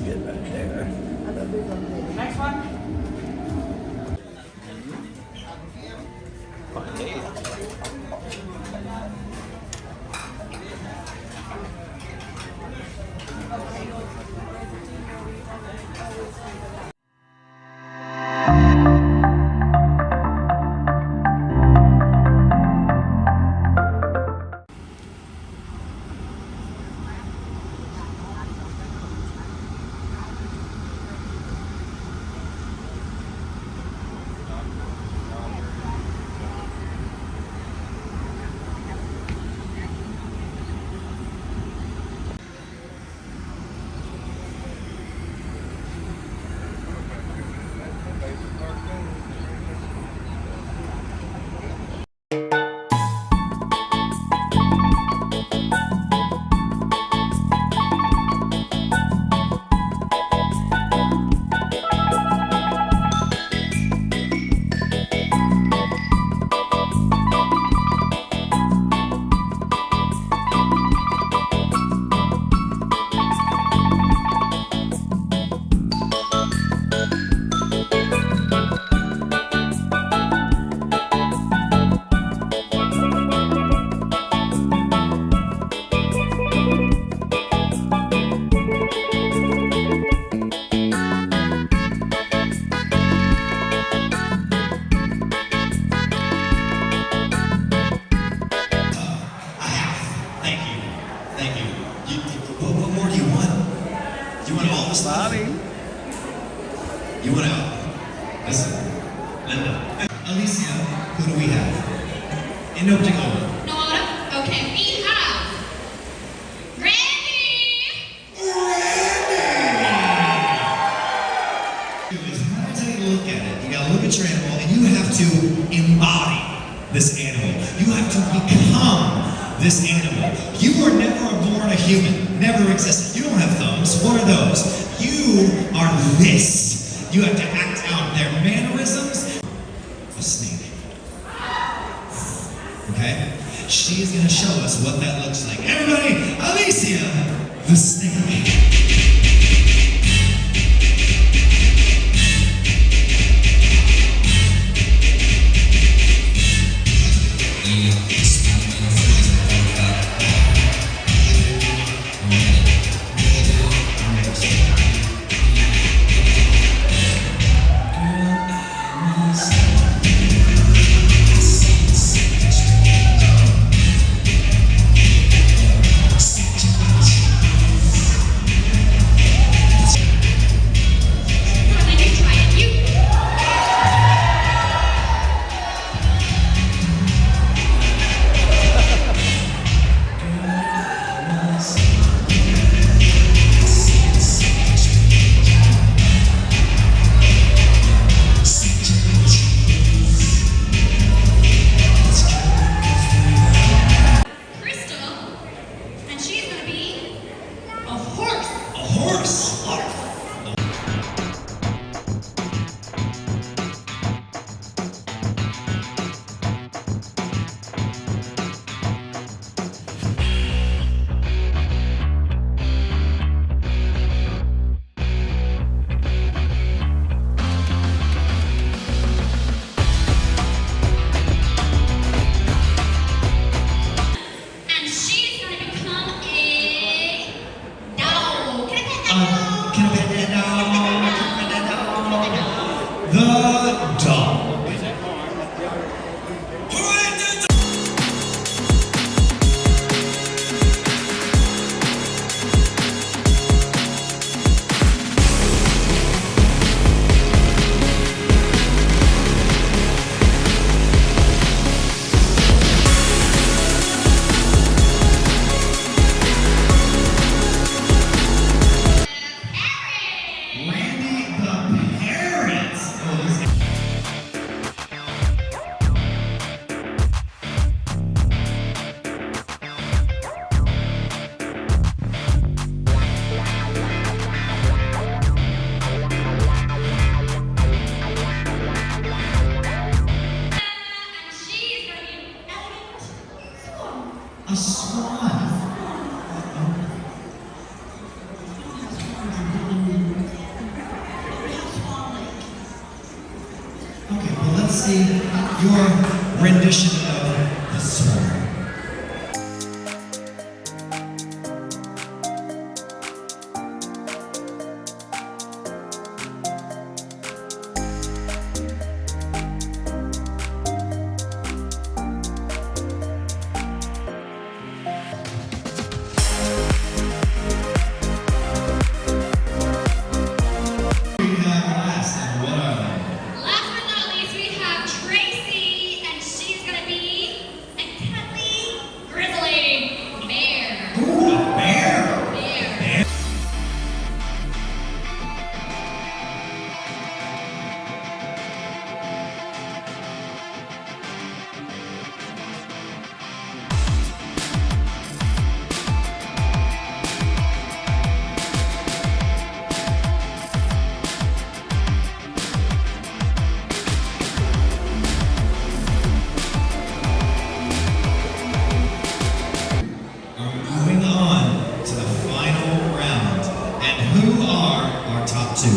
get back there. Next one. What more do you want? Do you want all this stuff? You want out? Listen, Linda. Alicia, who do we have? In no particular order. No order? Okay, we have Randy! Is when I take a look at it, you gotta look at your animal and you have to embody this animal. You have to become this animal. You were never born a human, never existed. You don't have thumbs. What are those? You are this. You have to act out their mannerisms. A snake. Okay? She is gonna show us what that looks like. Everybody, Alicia, the snake. Randy the Parrot. your rendition of the song. Last but not least, we have Tracy, and she's gonna be a cuddly, grizzly bear. Ooh, a bear! Bear. Moving on to the final round. And who are our top two?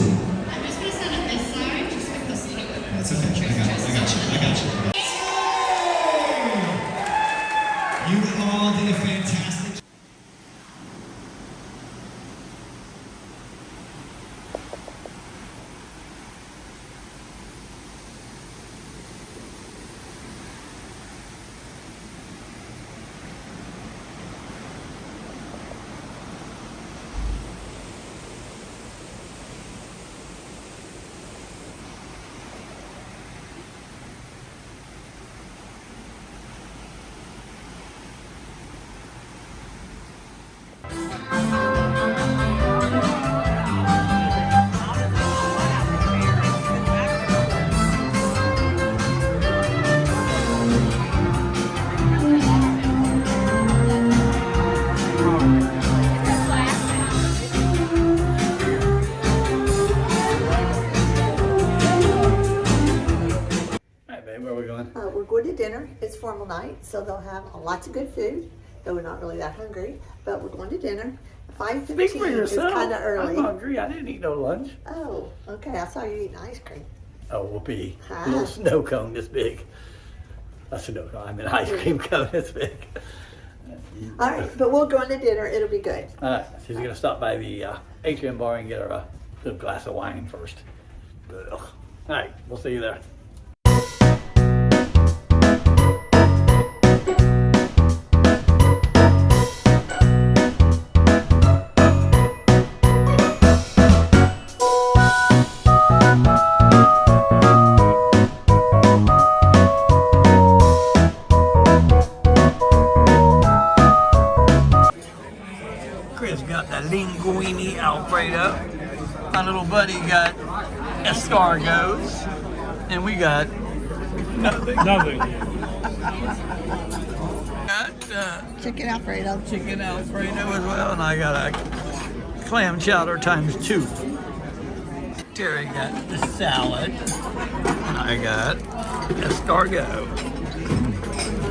I'm just gonna stand at this side, just because, you know, That's okay. I got you. You all did a fantastic job. We're going to dinner. It's formal night, so they'll have lots of good food, though we're not really that hungry. But we're going to dinner. 5:15 Speak for is yourself. kind of early. I'm hungry. I didn't eat no lunch. Oh, okay. I saw you eating ice cream. Oh, whoopee. Hi. A little snow cone this big. A snow cone. I mean, ice cream cone this big. All right, but we'll go into dinner. It'll be good. All right. She's going to stop by the atrium bar and get her a little glass of wine first. Ugh. All right. We'll see you there. Chris got the linguine alfredo. My little buddy got escargots. And we got nothing. Got Chicken Alfredo. chicken alfredo as well. And I got a clam chowder times 2. Terry got the salad. And I got escargot.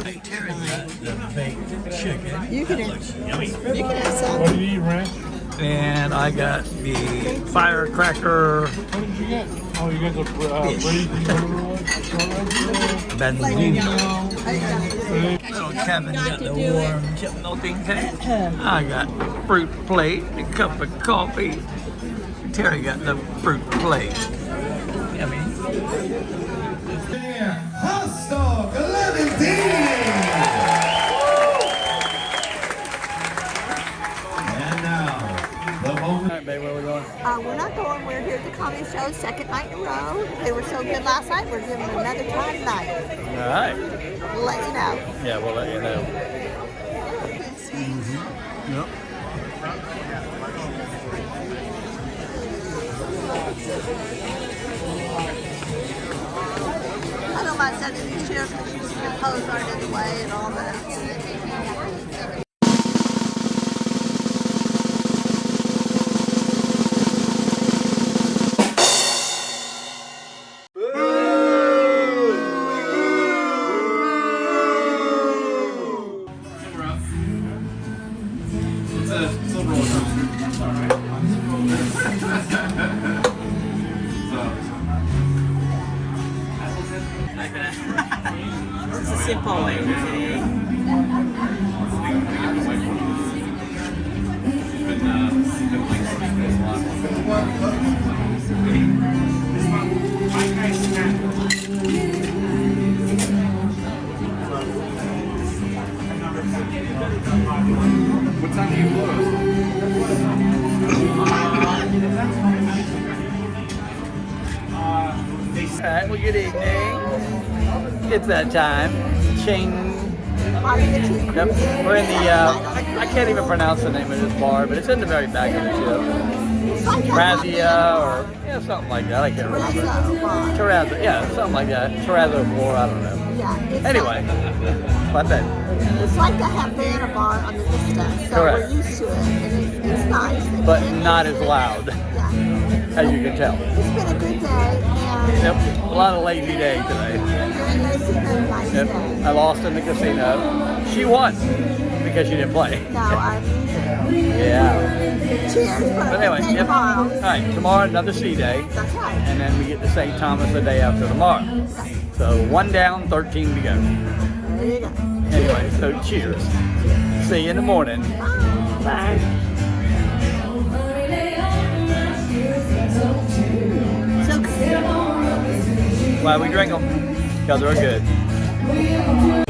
Hey, Terry got the baked chicken. You can That have- looks yummy. You can have some. What did you eat, Ranch? And I got the firecracker What did you get? Oh, you got the Fish. braised whatever it was. benzino. Steak. Little Kevin got the warm chip melting cake. I got fruit plate, a cup of coffee. Terry got the fruit plate. Yummy. Hot dog 11. And now, the moment. All right, babe, where we going? We're not going. We're here at the comedy show, second night in a row. They were so good last night. We're giving them another try tonight. All right. We'll let you know. Yeah, we'll let you know. Yep. I don't mind sending these chairs because you see the pose art in the way and all that. simple way. What time do you close? Alright, well, good evening. It's that time. Ching. Yep. We're in the, I can't even pronounce the name of this bar, but it's in the very back of the ship. Razia or, yeah, something like that. I can't remember. Terrazzo, yeah, something like that. Terrazzo 4, I don't know. Yeah. Anyway, but then. It's like the Havana bar on the Vista, so Correct. we're used to it, and it's nice. But not as loud, Yeah. as you can tell. It's been a good day, and Yep, a lot of lazy day today. very lazy, very nice Yep, day. I lost in the casino. She won because she didn't play. No, I'm Yeah. cheers for But anyway, day yep. tomorrow. All right, tomorrow another sea day, That's right. and then we get to St. Thomas the day after tomorrow. So 1 down, 13 to go. There you go. Anyway, so cheers. See you in the morning. Bye. So good. Why we drink them? Because they're good.